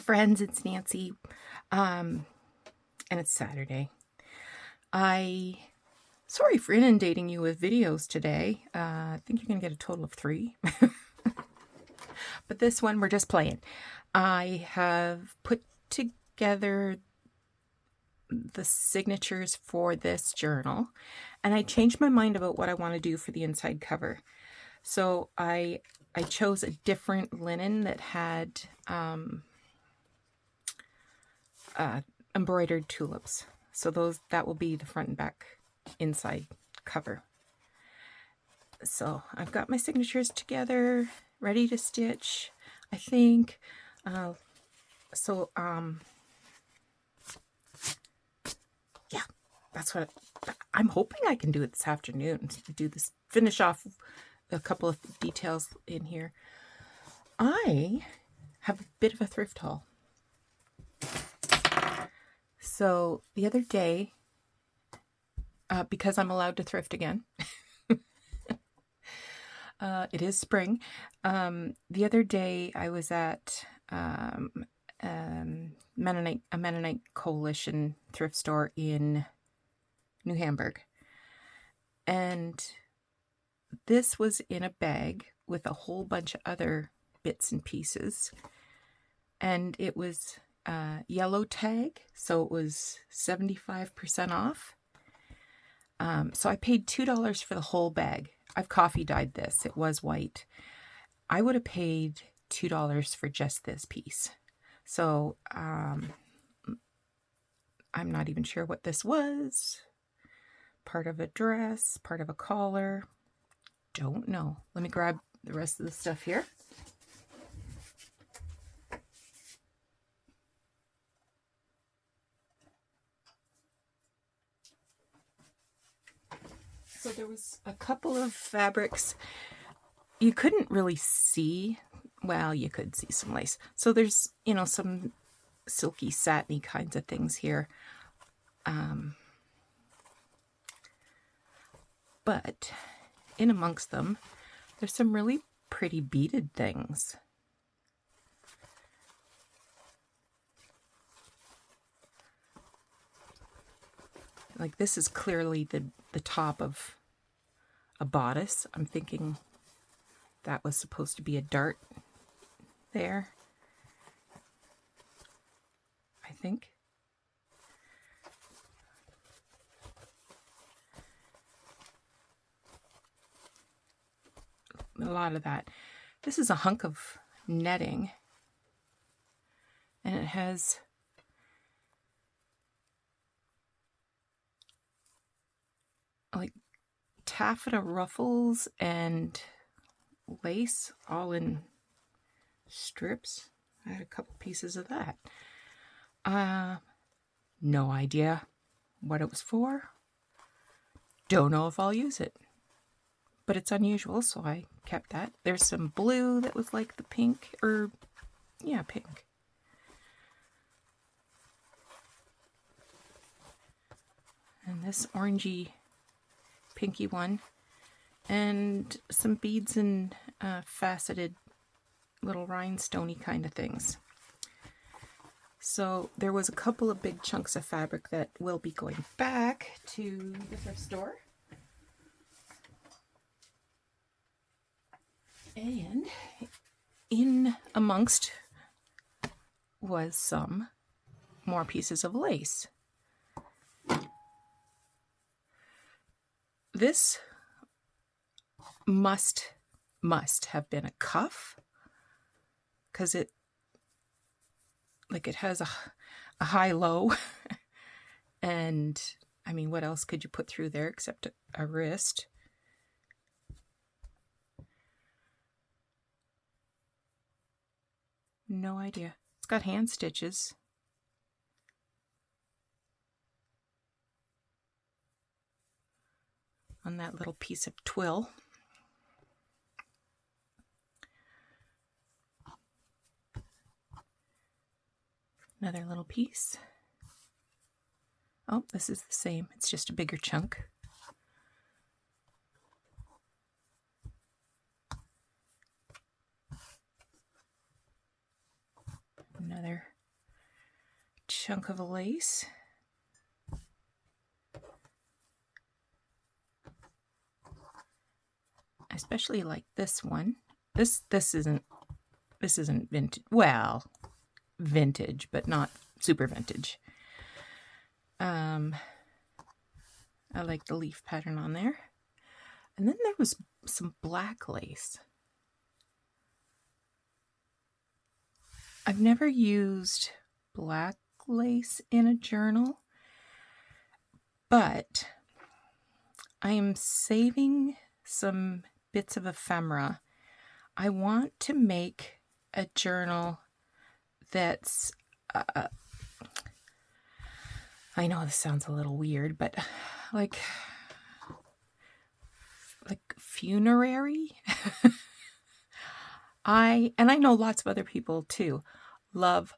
friends, it's Nancy, and it's Saturday. Sorry for inundating you with videos today. I think you're going to get a total of 3. But this one, we're just playing. I have put together the signatures for this journal, and I changed my mind about what I want to do for the inside cover. So I chose a different linen that had embroidered tulips. So that will be the front and back inside cover. So I've got my signatures together, ready to stitch, I think. Yeah, that's what I'm hoping I can do it this afternoon to do this, finish off a couple of details in here. I have a bit of a thrift haul. So the other day, because I'm allowed to thrift again, it is spring. The other day I was at a Mennonite Coalition thrift store in New Hamburg. And this was in a bag with a whole bunch of other bits and pieces. And it was yellow tag, so it was 75% off. So I paid $2 for the whole bag. I've coffee dyed this. It was white. I would have paid $2 for just this piece. So I'm not even sure what this was. Part of a dress, part of a collar. Don't know. Let me grab the rest of the stuff here. So there was a couple of fabrics. You couldn't really see. Well, you could see some lace. So there's, some silky, satiny kinds of things here. But in amongst them, there's some really pretty beaded things. Like this is clearly the top of a bodice. I'm thinking that was supposed to be a dart there. I think. A lot of that. This is a hunk of netting. And it has like taffeta ruffles and lace all in strips. I had a couple pieces of that. No idea what it was for. Don't know if I'll use it. But it's unusual, so I kept that. There's some blue that was like the pink, pink. And this orangey pinky one. And some beads and faceted little rhinestoney kind of things. So there was a couple of big chunks of fabric that will be going back to the thrift store. And in amongst was some more pieces of lace. This must have been a cuff, because it has a high-low. And I mean, what else could you put through there except a wrist? No idea. It's got hand stitches. On that little piece of twill. Another little piece. Oh, this is the same. It's just a bigger chunk. Another chunk of lace. I especially like this one. This isn't vintage. Well, vintage, but not super vintage. I like the leaf pattern on there. And then there was some black lace. I've never used black lace in a journal, but I am saving some bits of ephemera. I want to make a journal that's I know this sounds a little weird, but like funerary. I know lots of other people too love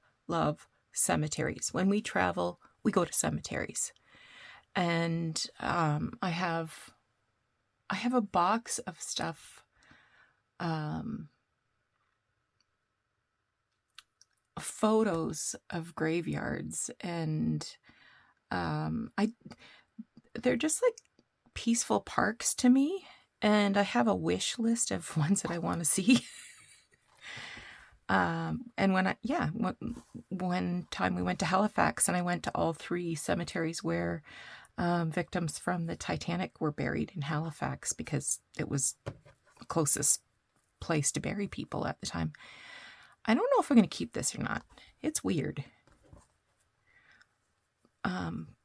cemeteries. When we travel, we go to cemeteries. And I have a box of stuff, photos of graveyards, and they're just like peaceful parks to me, and I have a wish list of ones that I want to see. And one time we went to Halifax, and I went to all 3 cemeteries where victims from the Titanic were buried in Halifax, because it was the closest place to bury people at the time. I don't know if I'm going to keep this or not. It's weird.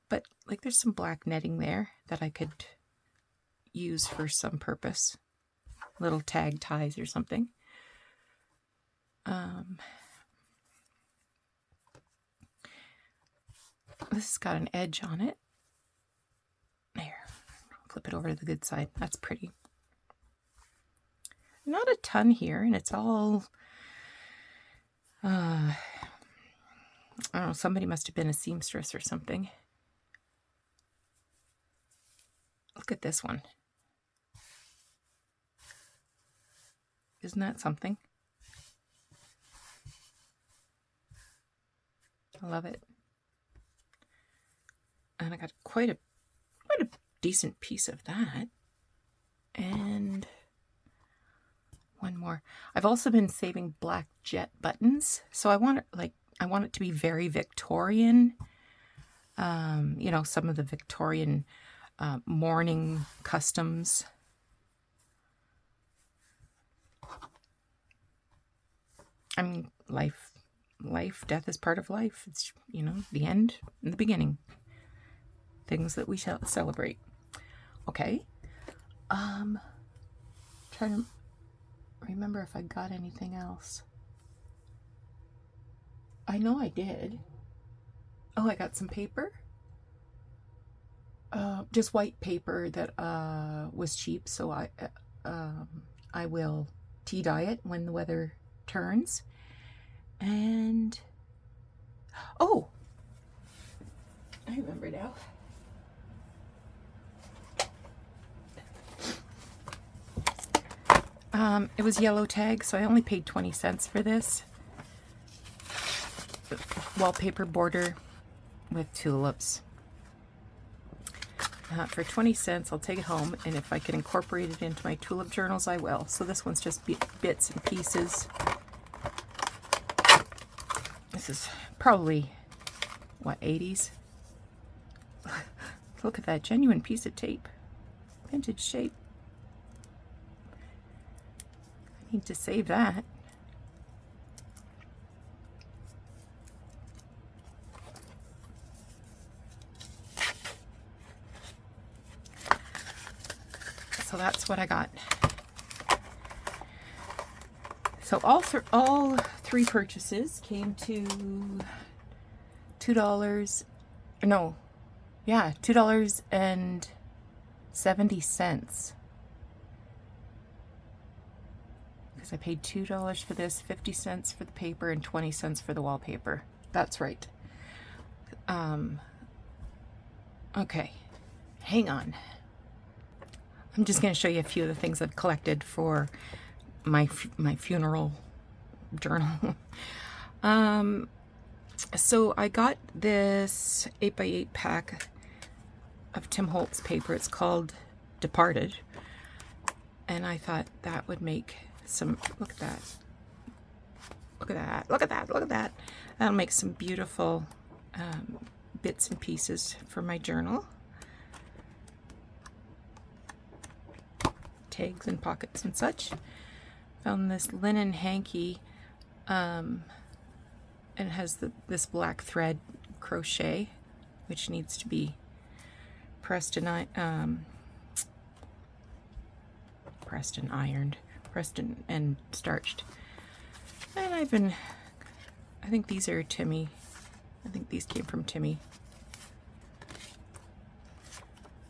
But like there's some black netting there that I could use for some purpose. Little tag ties or something. This has got an edge on it. There. Flip it over to the good side. That's pretty. Not a ton here, and it's all I don't know, somebody must have been a seamstress or something. Look at this one. Isn't that something? I love it. And I got quite a decent piece of that. And one more. I've also been saving black jet buttons. So I want it to be very Victorian. You know, some of the Victorian mourning customs. I mean, life, death is part of life. It's, you know, the end and the beginning. Things that we shall celebrate. Okay. Trying to remember if I got anything else. I know I did. Oh, I got some paper. Just white paper that was cheap, so I will tea dye it when the weather turns. And oh, I remember now. It was yellow tag, so I only paid 20 cents for this. Wallpaper border with tulips. For 20 cents, I'll take it home, and if I can incorporate it into my tulip journals, I will. So this one's just bits and pieces. This is probably, what, 80s? Look at that genuine piece of tape. Vintage shape. I need to save that. So that's what I got. So all 3 purchases came to $2.70. Because I paid $2 for this, 50 cents for the paper, and 20 cents for the wallpaper. That's right. Okay, hang on. I'm just going to show you a few of the things I've collected for my funeral journal. So I got this 8x8 pack of Tim Holtz paper. It's called Departed. And I thought that would make some, look at that. Look at that, look at that, look at that. That'll make some beautiful bits and pieces for my journal. Tags and pockets and such. Found this linen hanky. It has this black thread crochet, which needs to be pressed and ironed, pressed and starched. And I think these are Timmy. I think these came from Timmy.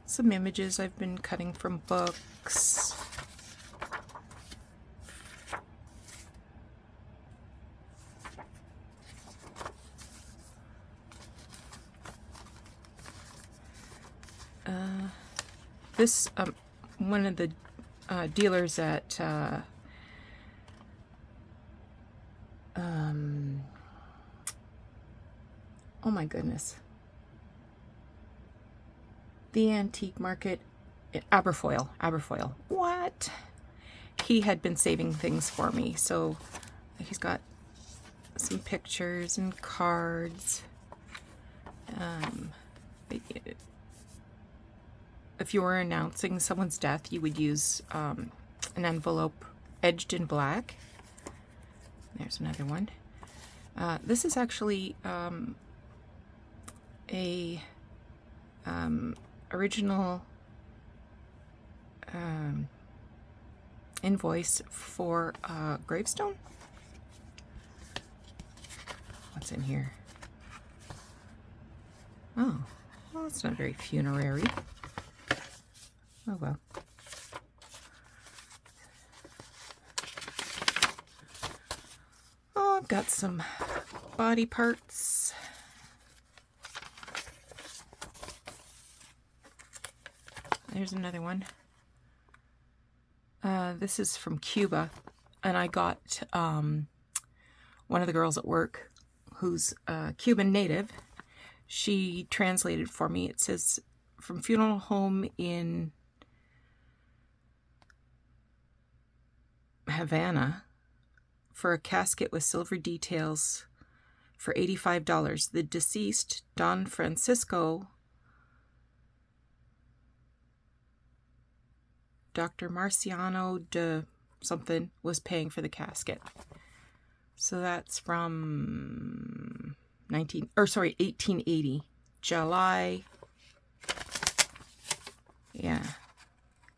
Some images I've been cutting from books. This, one of the dealers at oh my goodness, the antique market, Aberfoyle. What? He had been saving things for me, so he's got some pictures and cards. If you were announcing someone's death, you would use an envelope edged in black. There's another one. This is actually a original invoice for a gravestone. What's in here? Oh, well, it's not very funerary. Oh well. Oh, I've got some body parts. There's another one. This is from Cuba, and I got one of the girls at work who's a Cuban native. She translated for me. It says, from funeral home in Havana, for a casket with silver details for $85. The deceased, Don Francisco, Dr. Marciano de something, was paying for the casket. So that's from 1880. July, yeah,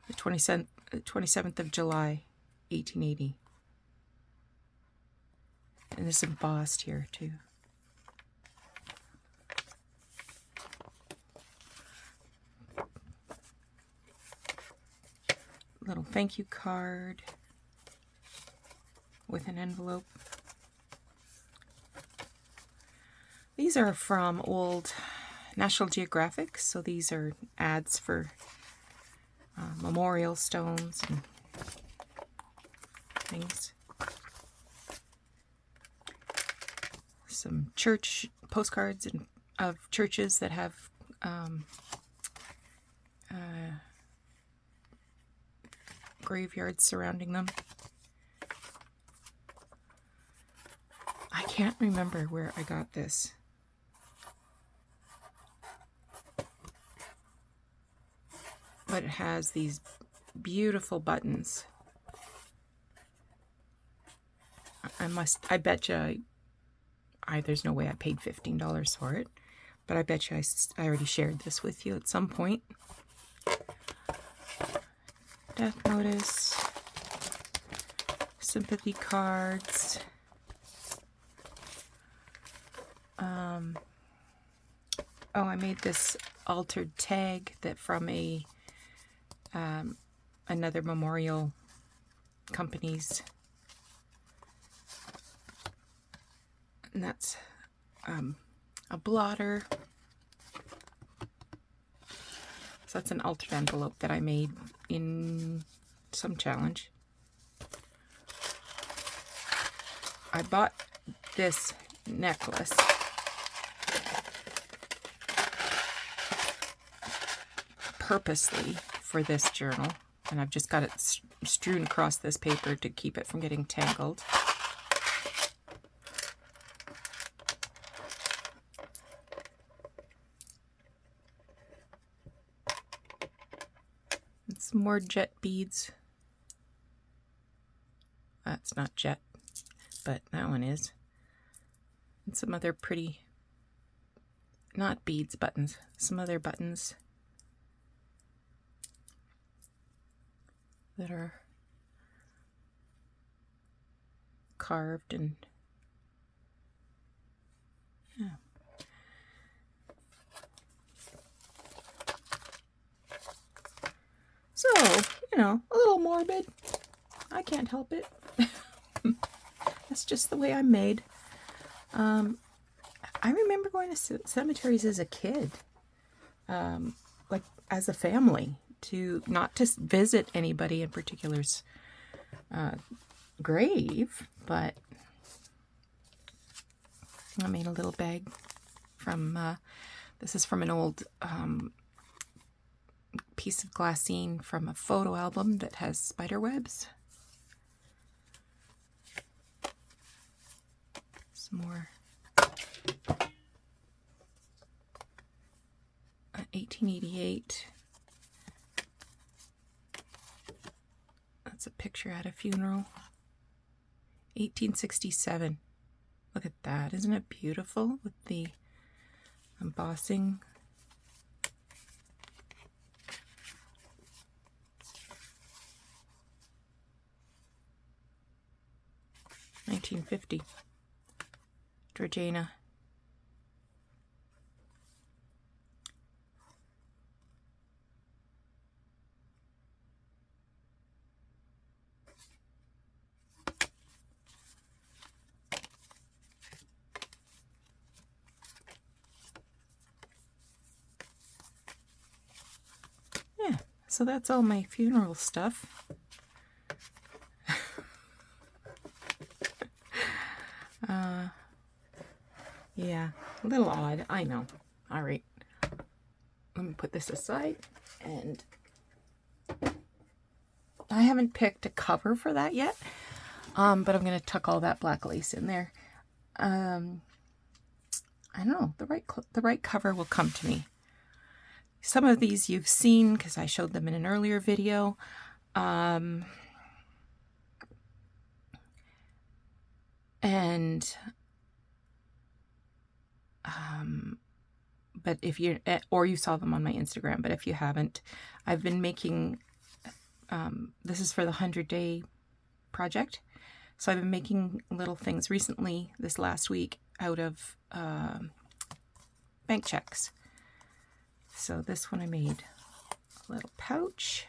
the 27th of July, 1880. And it's embossed here too. Little thank you card with an envelope. These are from old National Geographic, so these are ads for memorial stones and things. Some church postcards of churches that have graveyards surrounding them. I can't remember where I got this. But it has these beautiful buttons. I bet you, there's no way I paid $15 for it, but I bet you I already shared this with you at some point. Death notice, sympathy cards, oh, I made this altered tag that from a another memorial company's, and that's a blotter. So that's an altered envelope that I made in some challenge. I bought this necklace purposely for this journal, and I've just got it strewn across this paper to keep it from getting tangled. And some more jet beads. That's not jet, but that one is. And some other pretty, not beads, buttons, some other buttons that are carved and yeah. So, you know, a little morbid. I can't help it. That's just the way I'm made. I remember going to cemeteries as a kid, like as a family, to not to visit anybody in particular's grave, but I made a little bag from, this is from an old piece of glassine from a photo album that has spider webs. Some more 1888. That's a picture at a funeral. 1867. Look at that. Isn't it beautiful with the embossing? $1950. Georgiana. Yeah, so that's all my funeral stuff. Yeah, a little odd, I know. All right, let me put this aside, and I haven't picked a cover for that yet, but I'm going to tuck all that black lace in there. I don't know, the right cover will come to me. Some of these you've seen because I showed them in an earlier video. But if you, or you saw them on my Instagram, but if you haven't, I've been making, this is for the 100-day project. So I've been making little things recently, this last week, out of bank checks. So this one I made a little pouch.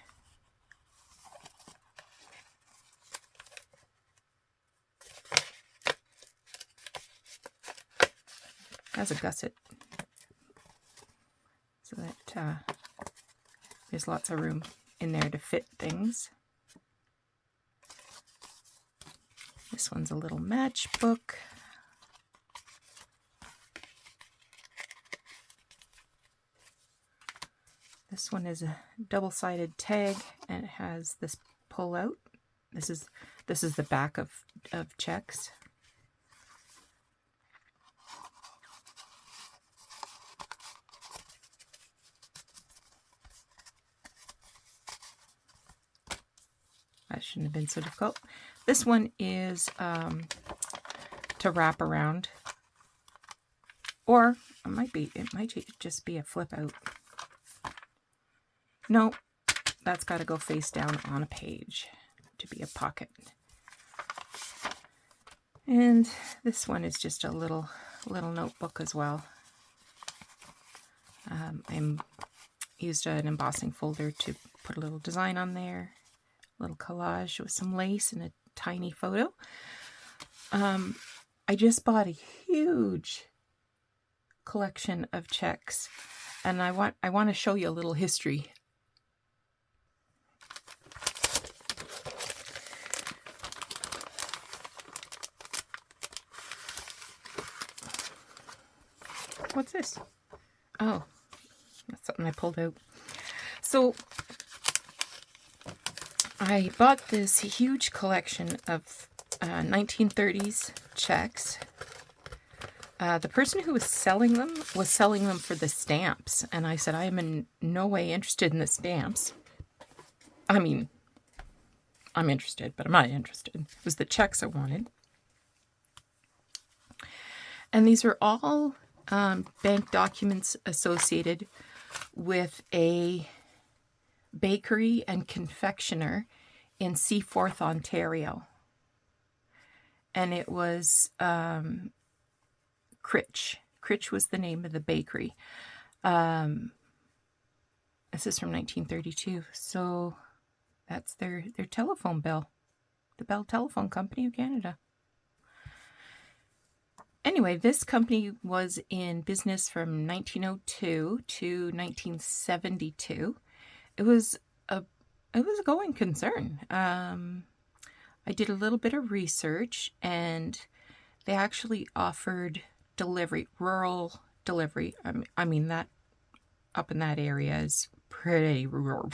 Has a gusset. So that there's lots of room in there to fit things. This one's a little matchbook. This one is a double-sided tag, and it has this pull out. This is the back of checks. That shouldn't have been so difficult. This one is to wrap around, or it might just be a flip out. No, that's got to go face down on a page to be a pocket. And this one is just a little notebook as well. I used an embossing folder to put a little design on there. Little collage with some lace and a tiny photo. I just bought a huge collection of checks, and I want to show you a little history. What's this? Oh, that's something I pulled out. So I bought this huge collection of 1930s checks. The person who was selling them for the stamps, and I said, I am in no way interested in the stamps. I mean, I'm interested, but I'm not interested. It was the checks I wanted. And these are all bank documents associated with a bakery and confectioner in Seaforth, Ontario. And it was Critch. Critch was the name of the bakery. This is from 1932. So that's their telephone bill. The Bell Telephone Company of Canada. Anyway, this company was in business from 1902 to 1972. It was a going concern. I did a little bit of research, and they actually offered rural delivery. I mean that up in that area is pretty rural.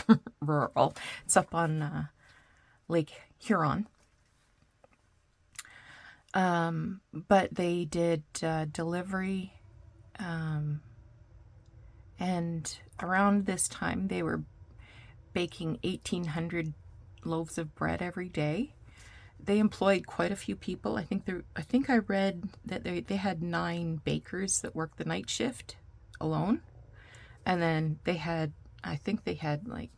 It's up on Lake Huron. But they did delivery, and around this time they were baking 1,800 loaves of bread every day. They employed quite a few people. I think I read that they had 9 bakers that worked the night shift alone, and then I think they had like,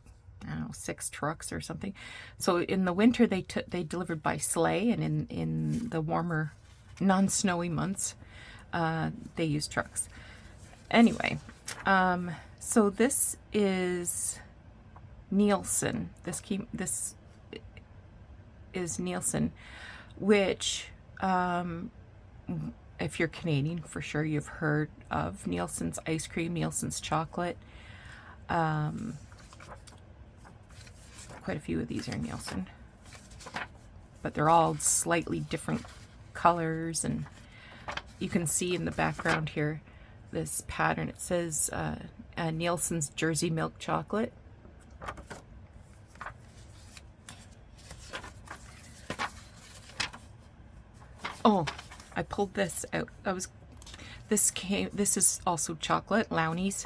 I don't know, 6 trucks or something. So in the winter they delivered by sleigh, and in the warmer, non-snowy months, they used trucks. Anyway, so this is Nielsen. This is Nielsen, which, if you're Canadian, for sure you've heard of Nielsen's ice cream, Nielsen's chocolate. Quite a few of these are Nielsen, but they're all slightly different colors, and you can see in the background here this pattern. It says Nielsen's Jersey Milk Chocolate. Oh, I pulled this out. This is also chocolate, Lowney's.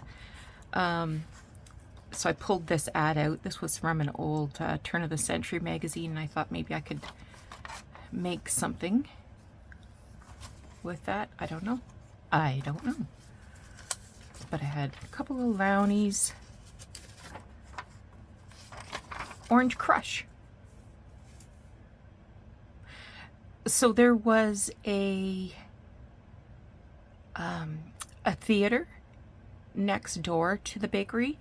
So I pulled this ad out. This was from an old turn of the century magazine, and I thought maybe I could make something with that. I don't know. But I had a couple of Lowney's. Orange Crush. So there was a theater next door to the bakery,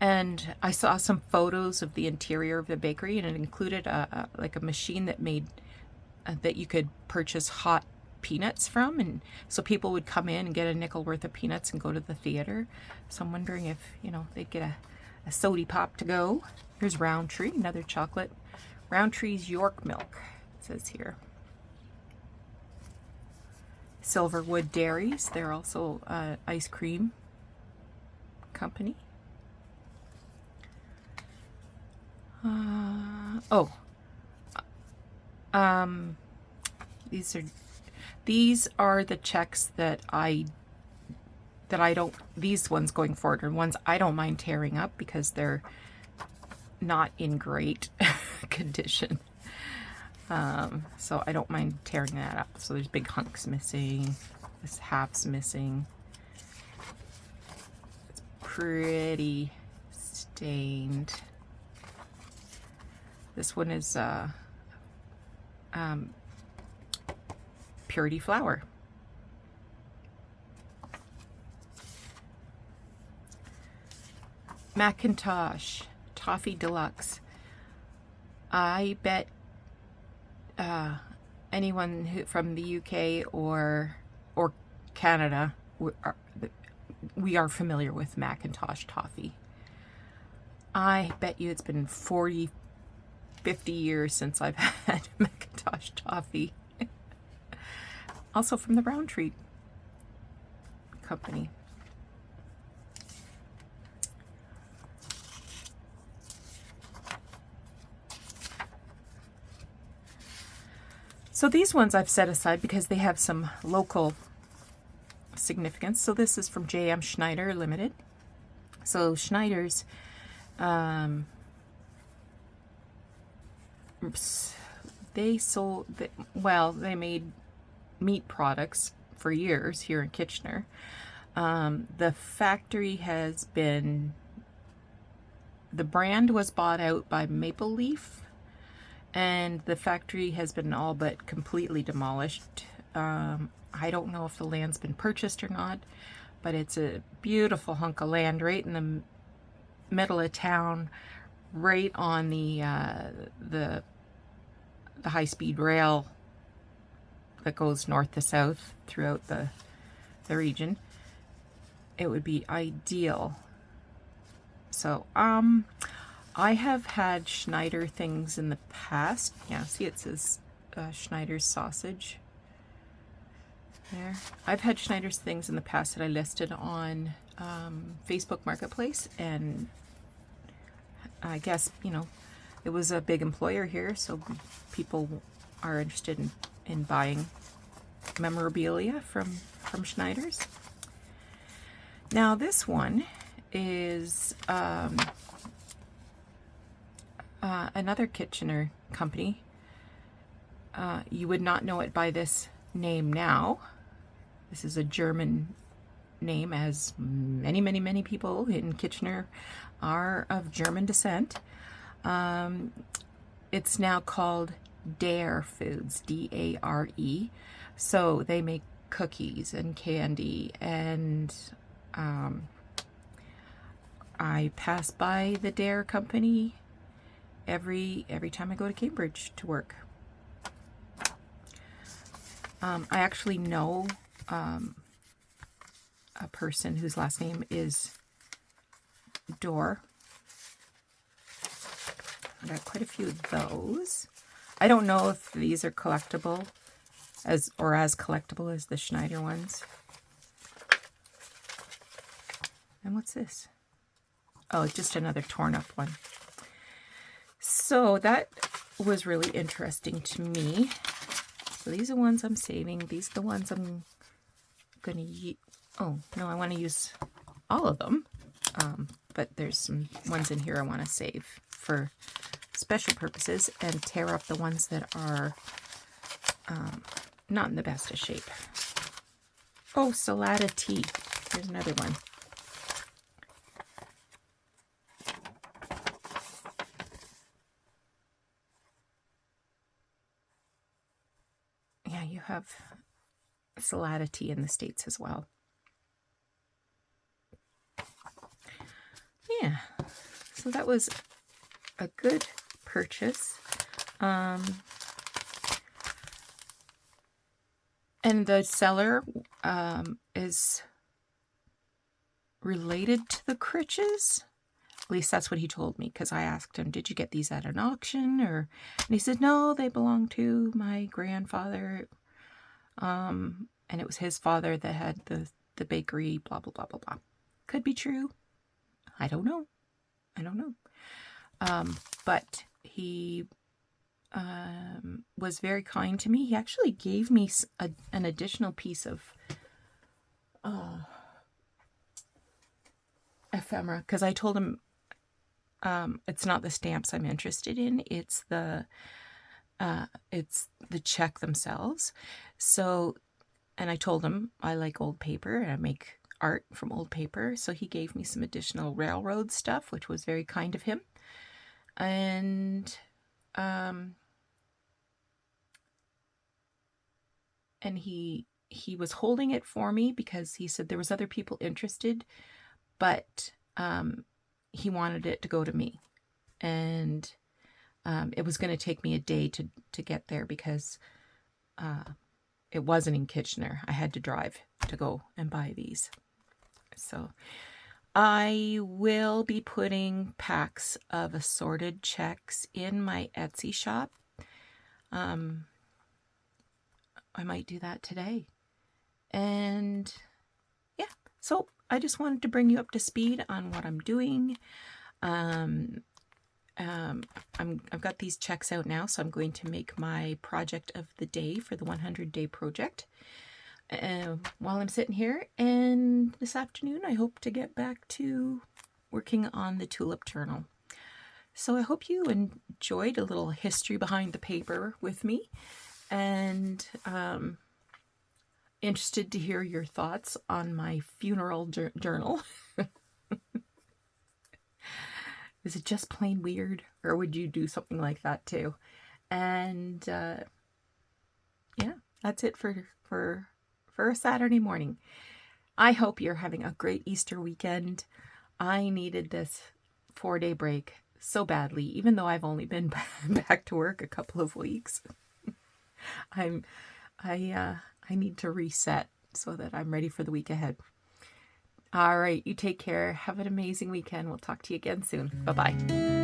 and I saw some photos of the interior of the bakery, and it included like a machine that made that you could purchase hot peanuts from, and so people would come in and get a nickel worth of peanuts and go to the theater. So I'm wondering if, they'd get a sody pop to go. Here's Roundtree, another chocolate. Roundtree's York Milk, it says here. Silverwood Dairies, they're also ice cream company. These are the checks that I don't, these ones going forward are ones I don't mind tearing up because they're not in great condition. So I don't mind tearing that up. So there's big hunks missing. This half's missing. It's pretty stained. This one is Purity Flour. Macintosh Toffee Deluxe. I bet anyone from the UK or Canada, we are familiar with Macintosh toffee. I bet you it's been 40, 50 years since I've had Macintosh toffee. Also from the Roundtree company. So these ones I've set aside because they have some local significance. So this is from J.M. Schneider Limited. So Schneider's, they made meat products for years here in Kitchener. The factory has been, the brand was bought out by Maple Leaf, and the factory has been all but completely demolished. I don't know if the land's been purchased or not, but it's a beautiful hunk of land right in the middle of town, right on the high-speed rail that goes north to south throughout the region. It would be ideal. So, I have had Schneider things in the past. Yeah, see it says Schneider's sausage there. I've had Schneider's things in the past that I listed on Facebook Marketplace, and I guess, you know, it was a big employer here, so people are interested in buying memorabilia from Schneider's. Now this one is another Kitchener company. You would not know it by this name now. This is a German name, as many, many, many people in Kitchener are of German descent. It's now called Dare Foods, D-A-R-E. So they make cookies and candy, and I pass by the Dare company every time I go to Cambridge to work. I actually know a person whose last name is Dorr. I got quite a few of those. I don't know if these are collectible as collectible as the Schneider ones. And what's this? Oh, just another torn up one. So that was really interesting to me. So these are the ones I'm saving. These are the ones I'm going to use. Oh, no, I want to use all of them. But there's some ones in here I want to save for special purposes and tear up the ones that are not in the best of shape. Oh, Salada tea. Here's another one. Yeah, you have Salada tea in the States as well. Yeah, so that was a good purchase. And the seller is related to the Critches. At least that's what he told me, because I asked him, did you get these at an auction? And he said, no, they belong to my grandfather. And it was his father that had the bakery, blah, blah, blah, blah, blah. Could be true. I don't know. But he was very kind to me. He actually gave me an additional piece of ephemera, because I told him it's not the stamps I'm interested in. It's the check themselves. So, and I told him I like old paper and I make art from old paper. So he gave me some additional railroad stuff, which was very kind of him. And he was holding it for me because he said there was other people interested, but he wanted it to go to me. And it was going to take me a day to get there because it wasn't in Kitchener. I had to drive to go and buy these. So I will be putting packs of assorted checks in my Etsy shop. I might do that today. And yeah, so I just wanted to bring you up to speed on what I'm doing. I've got these checks out now, so I'm going to make my project of the day for the 100-day project while I'm sitting here. And this afternoon, I hope to get back to working on the tulip journal. So I hope you enjoyed a little history behind the paper with me, and interested to hear your thoughts on my funeral journal. Is it just plain weird, or would you do something like that too? And yeah, that's it for a Saturday morning. I hope you're having a great Easter weekend. I needed this 4-day break so badly, even though I've only been back to work a couple of weeks. I need to reset so that I'm ready for the week ahead. All right, you take care. Have an amazing weekend. We'll talk to you again soon. Bye-bye.